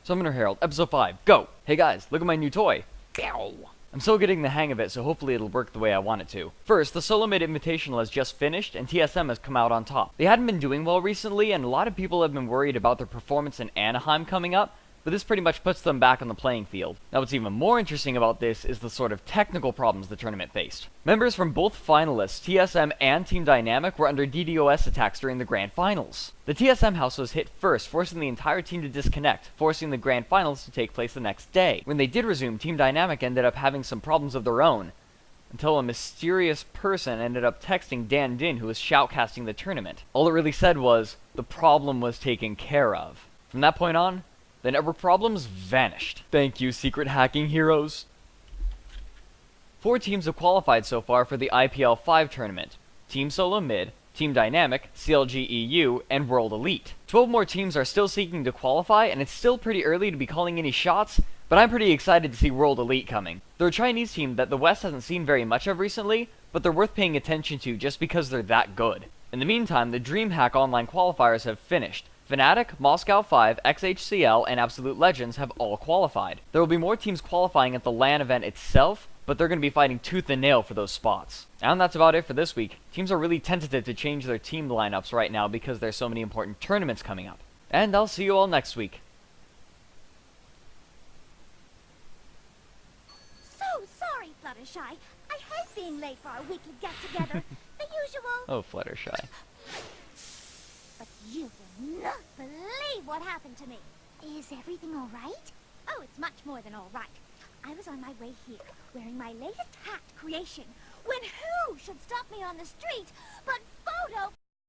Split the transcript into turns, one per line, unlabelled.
Summoner Herald, Episode 5, go! Hey guys, look at my new toy. I'm still getting the hang of it, so hopefully it'll work the way I want it to. First, the Solo Mid Invitational has just finished, and TSM has come out on top. They hadn't been doing well recently, and a lot of people have been worried about their performance in Anaheim coming up, but this pretty much puts them back on the playing field. Now what's even more interesting about this is the sort of technical problems the tournament faced. Members from both finalists, TSM and Team Dynamic, were under DDoS attacks during the Grand Finals. The TSM house was hit first, forcing the entire team to disconnect, forcing the Grand Finals to take place the next day. When they did resume, Team Dynamic ended up having some problems of their own, until a mysterious person ended up texting Dan Din, who was shoutcasting the tournament. All it really said was, the problem was taken care of. From that point on, the network problems vanished. Thank you, secret hacking heroes. 4 teams have qualified so far for the IPL 5 tournament. Team Solo Mid, Team Dynamic, CLG EU, and World Elite. 12 more teams are still seeking to qualify, and it's still pretty early to be calling any shots, but I'm pretty excited to see World Elite coming. They're a Chinese team that the West hasn't seen very much of recently, but they're worth paying attention to just because they're that good. In the meantime, the DreamHack online qualifiers have finished. Fnatic, Moscow 5, XHCL, and Absolute Legends have all qualified. There will be more teams qualifying at the LAN event itself, but they're going to be fighting tooth and nail for those spots. And that's about it for this week. Teams are really tentative to change their team lineups right now because there's so many important tournaments coming up. And I'll see you all next week.
So sorry, Fluttershy. I hate being late for our weekly get-together. The usual...
Oh, Fluttershy.
But you will not believe what happened to me. Is everything all right? Oh, it's much more than all right. I was on my way here, wearing my latest hat creation, when who should stop me on the street but Photo...